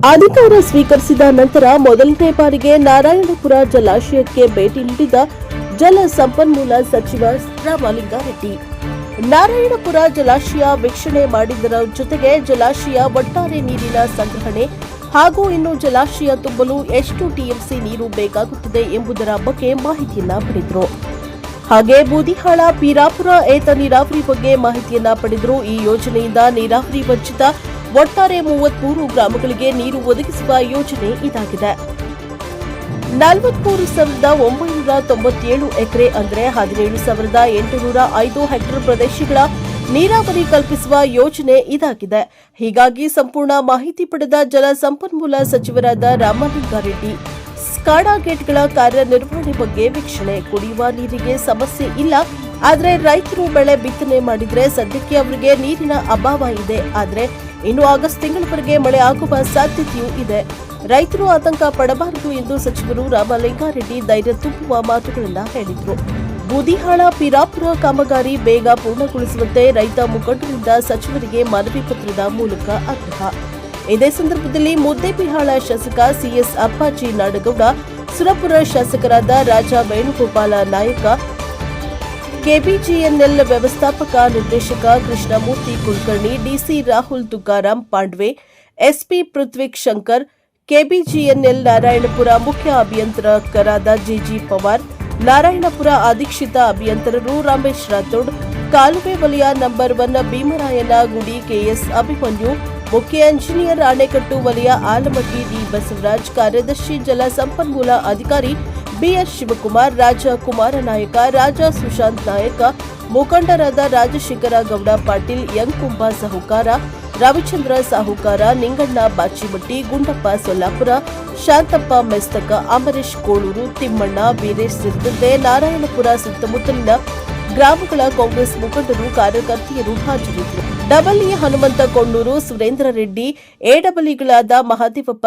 ಅಧಿಕಾರ ಸ್ವೀಕರಿಸಿದ ನಂತರ ಮೊದಲನೇ ಬಾರಿಗೆ ನಾರಾಯಣಪುರ ಜಲಾಶಯಕ್ಕೆ ಭೇಟಿ ನೀಡಿದ ಜಲ ಸಂಪನ್ಮೂಲ ಸಚಿವ ರಾಮಲಿಂಗಾರೆಡ್ಡಿ. ನಾರಾಯಣಪುರ ಜಲಾಶಯ ವೀಕ್ಷಣೆ ಮಾಡಿದರ ಜೊತೆಗೆ ಜಲಾಶಯ ಒಟ್ಟಾರೆ ನೀರಿನ ಸಂಗ್ರಹಣೆ ಹಾಗೂ ಇನ್ನು ಜಲಾಶಯ ತುಂಬಲು ಎಷ್ಟು ಟಿಎಂಸಿ ನೀರು ಬೇಕಾಗುತ್ತದೆ ಎಂಬುದರ ಬಗ್ಗೆ ಮಾಹಿತಿಯನ್ನ ಪಡೆದರು. ಹಾಗೆ ಬೂದಿಹಾಳ ಪೀರಾಪುರ ಏತ ನೀರಾವರಿ ಬಗ್ಗೆ ಮಾಹಿತಿಯನ್ನ ಪಡೆದರು. ಈ ಯೋಜನೆಯಿಂದ ನೀರಾವರಿ ವಂಚಿತ ಒಟ್ಟಾರೆ 33 ಗ್ರಾಮಗಳಿಗೆ ನೀರು ಒದಗಿಸುವ ಯೋಜನೆ ಇದಾಗಿದೆ. 43,997 ಎಕರೆ ಅಂದರೆ 17,805 ಹೆಕ್ಟೇರ್ ಪ್ರದೇಶಗಳ ನೀರಾವರಿ ಕಲ್ಪಿಸುವ ಯೋಜನೆ ಇದಾಗಿದೆ. ಹೀಗಾಗಿ ಸಂಪೂರ್ಣ ಮಾಹಿತಿ ಪಡೆದ ಜಲ ಸಂಪನ್ಮೂಲ ಸಚಿವರಾದ ರಾಮಲಿಂಗಾರೆಡ್ಡಿ ಸ್ಕಾಡಾ ಗೇಟ್ಗಳ ಕಾರ್ಯನಿರ್ವಹಣೆ ಬಗ್ಗೆ ವೀಕ್ಷಣೆ. ಕುಡಿಯುವ ನೀರಿಗೆ ಸಮಸ್ಯೆ ಇಲ್ಲ, ಆದರೆ ರೈತರು ಬೆಳೆ ಬಿತ್ತನೆ ಮಾಡಿದ್ರೆ ಸದ್ಯಕ್ಕೆ ಅವರಿಗೆ ನೀರಿನ ಅಭಾವ ಇದೆ. ಆದರೆ ಇನ್ನು ಆಗಸ್ಟ್ ತಿಂಗಳವರೆಗೆ ಮಳೆ ಆಗುವ ಸಾಧ್ಯತೆಯೂ ಇದೆ. ರೈತರು ಆತಂಕ ಪಡಬಾರದು ಎಂದು ಸಚಿವರು ರಾಮಲಿಂಗಾರೆಡ್ಡಿ ಧೈರ್ಯ ತುಂಬುವ ಮಾತುಗಳನ್ನು ಹೇಳಿದರು. ಬೂದಿಹಾಳ ಪೀರಾಪುರ ಕಾಮಗಾರಿ ಬೇಗ ಪೂರ್ಣಗೊಳಿಸುವಂತೆ ರೈತ ಮುಖಂಡರಿಂದ ಸಚಿವರಿಗೆ ಮನವಿ ಪತ್ರದ ಮೂಲಕ ಆಗ್ರಹ. ಇದೇ ಸಂದರ್ಭದಲ್ಲಿ ಮುದ್ದೇಬಿಹಾಳ ಶಾಸಕ ಸಿಎಸ್ ಅಪ್ಪಾಜಿ ನಾಡಗೌಡ, ಸುರಪುರ ಶಾಸಕರಾದ ರಾಜ ವೇಣುಗೋಪಾಲ ನಾಯಕ, ಕೆಬಿಜಿಎನ್ಎಲ್ ವ್ಯವಸ್ಥಾಪಕ ನಿರ್ದೇಶಕ ಕೃಷ್ಣಮೂರ್ತಿ ಕುಲಕರ್ಣಿ, ಡಿಸಿ ರಾಹುಲ್ ತುಕಾರಾಂ ಪಾಂಡ್ವೆ, ಎಸ್ಪಿ ಪೃಥ್ವಿಕ್ ಶಂಕರ್, ಕೆಬಿಜಿಎನ್ಎಲ್ ನಾರಾಯಣಪುರ ಮುಖ್ಯ ಅಭಿಯಂತರರಾದ ಜಿಜಿ ಪವಾರ್, ನಾರಾಯಣಪುರ ಅಧೀಕ್ಷಿತ ಅಭಿಯಂತರರು ರಮೇಶ್ ರಾಥೋಡ್, ಕಾಲುವೆ ವಲಯ ನಂಬರ್ 1 ಭೀಮರಾಯನ ಗುಡಿ ಕೆಎಸ್ ಅಭಿಮನ್ಯು, ಮುಖ್ಯ ಎಂಜಿನಿಯರ್ ಅಣೆಕಟ್ಟು ವಲಯ ಆಲಮಟ್ಟಿ ಡಿ ಬಸವರಾಜ್, ಕಾರ್ಯದರ್ಶಿ ಜಲ ಸಂಪನ್ಮೂಲ ಅಧಿಕಾರಿ ಬಿಎಸ್ ಶಿವಕುಮಾರ್, ರಾಜ ಕುಮಾರ ನಾಯಕ, ರಾಜ ಸುಶಾಂತ್ ನಾಯಕ, ಮುಖಂಡರಾದ ರಾಜಶೇಖರ ಗೌಡ ಪಾಟೀಲ್, ಯಂಕುಂಬ ಸಾಹುಕಾರ, ರವಿಚಂದ್ರ ಸಾಹುಕಾರ, ನಿಂಗಣ್ಣ ಬಾಚಿಮಟ್ಟಿ, ಗುಂಡಪ್ಪ ಸೊಲ್ಲಾಪುರ, ಶಾಂತಪ್ಪ ಮೆಸ್ತಕ, ಅಮರೇಶ್ ಕೋಳೂರು, ತಿಮ್ಮಣ್ಣ, ವೀರೇಶ್ ಸೇರಿದಂತೆ ನಾರಾಯಣಪುರ ಸುತ್ತಮುತ್ತಲಿನ ಗ್ರಾಮಗಳ ಕಾಂಗ್ರೆಸ್ ಮುಖಂಡರು, ಕಾರ್ಯಕರ್ತೆಯರು ಹಾಜರಿದ್ದರು. ಡಬಲ್ಇ ಹನುಮಂತ ಕೊಂಡೂರು, ಸುರೇಂದ್ರ ರೆಡ್ಡಿ, ಎಡಬಲಿಗಳಾದ ಮಹಾದೇವಪ್ಪ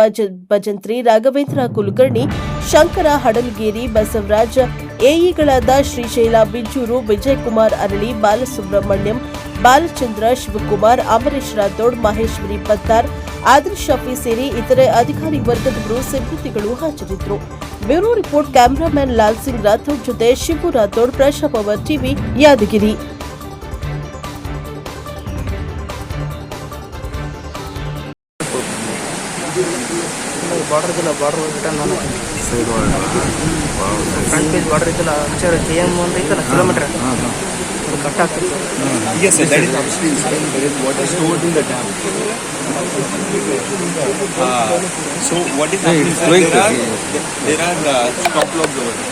ಭಜಂತ್ರಿ, ರಾಘವೇಂದ್ರ ಕುಲಕರ್ಣಿ, ಶಂಕರ ಹಡಲ್ಗೇರಿ, ಬಸವರಾಜ್, ಎಇಗಳಾದ ಶ್ರೀಶೈಲ ಬಿಂಜೂರು, ವಿಜಯಕುಮಾರ್ ಅರಳಿ, ಬಾಲಸುಬ್ರಹ್ಮಣ್ಯಂ, ಬಾಲಚಂದ್ರ, ಶಿವಕುಮಾರ್, ಅಮರೇಶ್ ರಾಥೋಡ್, ಮಹೇಶ್ವರಿ ಪತ್ತಾರ್, ಆದಿಲ್ ಶಫಿ ಸೇರಿ ಇತರೆ ಅಧಿಕಾರಿ ವರ್ಗದವರು, ಸಿಬ್ಬಂದಿಗಳು ಹಾಜರಿದ್ದರು. Bureau report cameraman Lal Singh Rathod ಜೊತೆ ಶಿವು ರಾಥೋಡ್, ಪ್ರಶಾ ಪವರ್ ಟಿವಿ, ಯಾದಗಿರಿ. ಬಾರ್ಡರ್ ಇದಿಲ್ಲ, ಬಾರ್ಡರ್ ರಿಟರ್ನ್ ನಾನು ಫ್ರಂಟ್ ಪೇಜ್ ಬಾರ್ಡರ್ ಇದಿಲ್ಲ, ಅಕ್ಷರ KM ಅಂತ ಐತಲ್ಲ ಕಿಲೋಮೀಟರ್ ಅದು ಕಟ್ ಆಗ್ತದೆ. Yes, sir, that is upstream. There is water stored in the dam. So what is happening? There are stop logs over there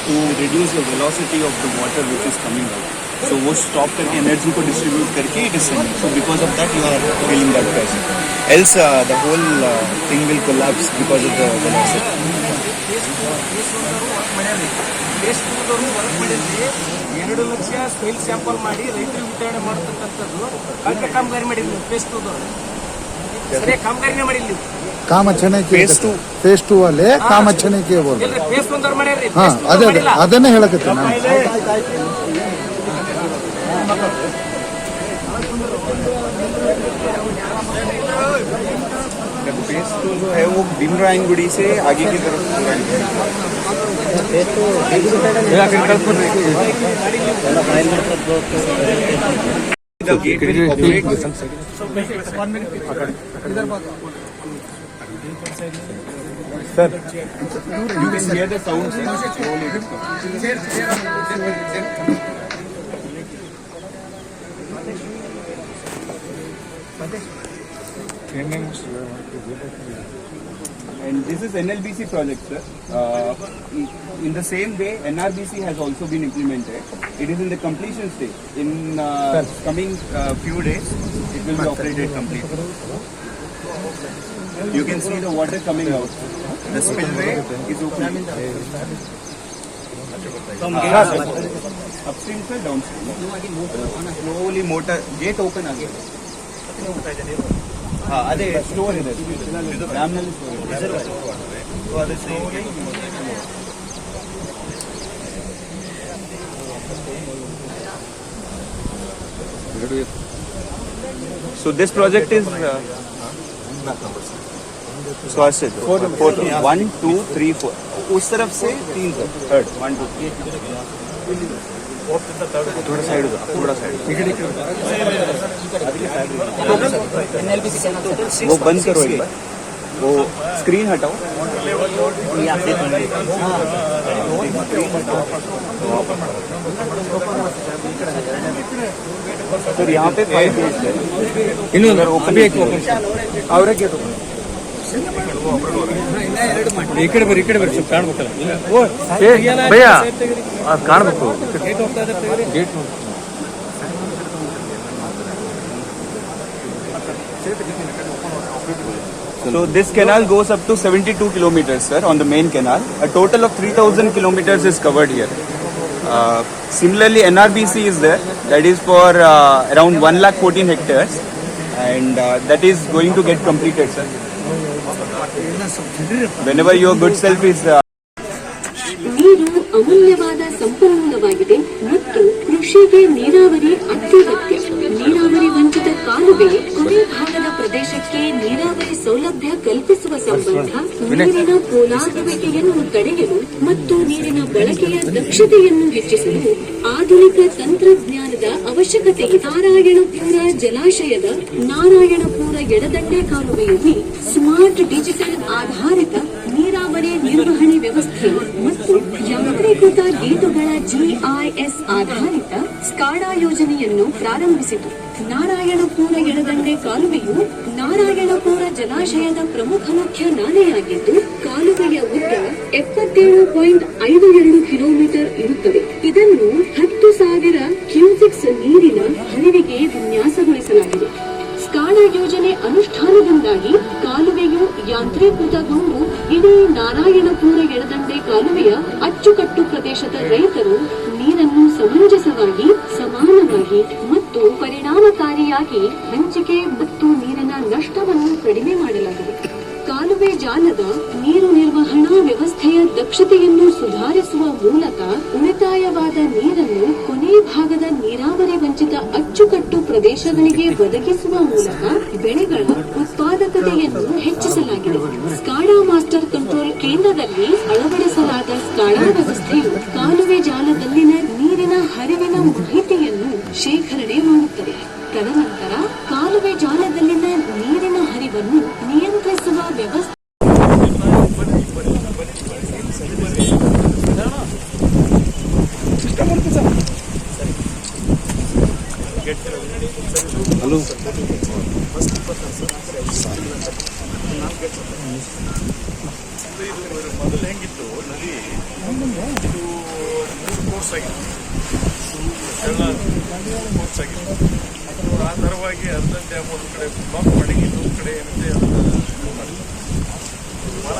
to reduce the velocity of the water which is coming out. So वो stop करके energy को distribute करके it is sending. So because of that you are feeling that pressure. Else the whole thing will collapse because of the velocity. 2 lakh spoil sample ಮಾಡಿ ರೈತರಿಗೆ ವಿತರಣೆ ಮಾಡತಕ್ಕಂಥದ್ದು ಕಟ್ಟ ಕಾಮಗಾರಿ ಮಾಡಿದ್ವಿ. ಫೇಸ್ 2 ಸರಿ ಕಾಮಗಾರಿನೇ ಮಾಡಿಲ್ಲ. काम अच्छे नहीं किए फेस 2 वाले काम अच्छे नहीं किए बोल ಫೇಸ್ 1 ದವ್ರು ಮಾಡ್ಯಾರ್ರಿ. ಅದನ್ನೇ ಹೇಳಕತ್ತೀನಿ ನಾನು. फेस 2 जो है वो भीमरायनगुड़ी से आगे की तरफ the gate will operate. Sir, you can hear the sound. And this is NLBC project, sir. In the same way, NRBC has also been implemented. It is in the completion stage. In coming few days, it will be operated completely. You can see the water coming out. The spillway is open. Upstream, sir, downstream. Slowly motor gate open again. ಅದೇ store ಇದೆ ಡ್ಯಾಮ್ನಲ್ಲಿ store ಇದೆ. So ಅದು slowly So this project is So ऐसे 4 1 2 3 4 उस तरफ से 3 sir third 1 2 थोड़ा side वो बंद करो एक बार वो स्क्रीन हटाओ सर यहाँ पे 5 गेट्स है ಇನ್ನೊಂದು अभी एक ಅವರೇ गेट ಈ ಕಡೆ ಬರ್ರಿ ಸ್ವಲ್ಪ ಕಾಣಬೇಕಲ್ಲ ಭಯ್ಯ ಅದು ಕಾಣಬೇಕು gate So this canal goes up to 72 kilometers, sir, on the main canal. A total of 3,000 kilometers is covered here. Similarly, NRBC is there. That is for around 1,14,000 hectares, and that is going to get completed, sir. Whenever your good self is. ನೀರು ಅಮೂಲ್ಯವಾದ ಸಂಪನ್ಮೂಲವಾಗಿದೆ ಮತ್ತು ಕೃಷಿಗೆ ನೀರಾವರಿ ಅತ್ಯಗತ್ಯ. ನೀರಾವರಿ ವಂಚಿತ ಕಾಲುವೆ ಕೊನೆ ಭಾಗದ ಪ್ರದೇಶಕ್ಕೆ ನೀರಾವರಿ ಸೌಲಭ್ಯ ಕಲ್ಪಿಸುವ ಸಂಬಂಧ ನೀರಿನ ಪೋಲಾಗುವಿಕೆಯನ್ನು ತಡೆಯಲು ಮತ್ತು ನೀರಿನ ಬಳಕೆಯ ದಕ್ಷತೆಯನ್ನು ಹೆಚ್ಚಿಸಲು ಆಧುನಿಕ ತಂತ್ರಜ್ಞಾನದ ಅವಶ್ಯಕತೆ ಇದೆ. ನಾರಾಯಣಪುರ ಜಲಾಶಯದ ನಾರಾಯಣಪುರ ಎಡದಂಡೆ ಕಾಲುವೆಯಲ್ಲಿ ಸ್ಮಾರ್ಟ್ ಡಿಜಿಟಲ್ ಆಧಾರಿತ ನೀರಾವರಿ ನಿರ್ವಹಣೆ ವ್ಯವಸ್ಥೆ ಮತ್ತು ಯಾಂತ್ರೀಕೃತ ಗೇಟುಗಳ GIS ಆಧಾರಿತ ಸ್ಕಾಡಾ ಯೋಜನೆಯನ್ನು ಪ್ರಾರಂಭಿಸಿತು. ನಾರಾಯಣಪುರ ಎಡದಂಡೆ ಕಾಲುವೆಯು ನಾರಾಯಣಪುರ ಜಲಾಶಯದ ಪ್ರಮುಖ ಮುಖ್ಯ ನಾಲೆಯಾಗಿದ್ದು ಕಾಲುವೆಯ ಉದ್ದ 77.52 ಕಿಲೋಮೀಟರ್ ಇರುತ್ತದೆ. ಇದನ್ನು 10,000 ಕ್ಯೂಸೆಕ್ಸ್ ನೀರಿನ ಹರಿವಿಗೆ ವಿನ್ಯಾಸಗೊಳಿಸಲಾಗಿದೆ. ಸ್ಕಾಡಾ ಯೋಜನೆ ಅನುಷ್ಠಾನದಿಂದಾಗಿ ಕಾಲುವೆಯು ಯಾಂತ್ರೀಕೃತಗೊಂಡು ಇಡೀ ನಾರಾಯಣಪುರ ಎಡದಂಡೆ ಕಾಲುವೆಯ ಅಚ್ಚುಕಟ್ಟು ಪ್ರದೇಶದ ರೈತರು ನೀರನ್ನು ಸಮಂಜಸವಾಗಿ ಸಮಾನವಾಗಿ ಮತ್ತು ಪರಿಣಾಮಕಾರಿಯಾಗಿ ಹಂಚಿಕೆ ಮತ್ತು ನೀರಿನ ನಷ್ಟವನ್ನು ಕಡಿಮೆ ಮಾಡಲಾಗಿದೆ. ಕಾಲುವೆ ಜಾಲದ ನೀರು ನಿರ್ವಹಣಾ ವ್ಯವಸ್ಥೆಯ ದಕ್ಷತೆಯನ್ನು ಸುಧಾರಿಸುವ ಮೂಲಕ ಉಳಿತಾಯವಾದ ನೀರನ್ನು ಕೊನೆ ಭಾಗದ ನೀರಾವರಿ ವಂಚಿತ ಅಚ್ಚುಕಟ್ಟು ಪ್ರದೇಶಗಳಿಗೆ ಒದಗಿಸುವ ಮೂಲಕ ಬೆಳೆಗಳ ಉತ್ಪಾದಕತೆಯನ್ನು ಹೆಚ್ಚಿಸಲಾಗಿದೆ. ಸ್ಕಾಡಾ ಮಾಸ್ಟರ್ ಕಂಟ್ರೋಲ್ ಕೇಂದ್ರದಲ್ಲಿ ಅಳವಡಿಸಲಾದ ಸ್ಕಾಡಾ ವ್ಯವಸ್ಥೆಯು ಕಾಲುವೆ ಜಾಲದಲ್ಲಿನ ನೀರಿನ ಹರಿವಿನ ಮಾಹಿತಿಯನ್ನು ಶೇಖರಣೆ ಮಾಡುತ್ತದೆ. ತದನಂತರ ಕಾಲುವೆ ಜಾಲದಲ್ಲಿನ ನೀರಿನ ಹರಿವನ್ನು ನಿಯಂತ್ರಿಸುವ ವ್ಯವಸ್ಥೆ ಮೊದಲು ಹೆಂಗಿತ್ತು ನದಿ ಇದು ಕೋರ್ಸ್ ಆಗಿತ್ತು ಕೋರ್ಸ್ ಆಗಿತ್ತು ಆಧಾರವಾಗಿ ಅರ್ಧ ಡ್ಯಾಮ್ ಒಂದು ಕಡೆ ಬ್ಲಾಕ್ ಮಾಡಿ ಇನ್ನೊಂದು ಕಡೆ ಏನಿದೆ ಅದನ್ನು ಭಾಳ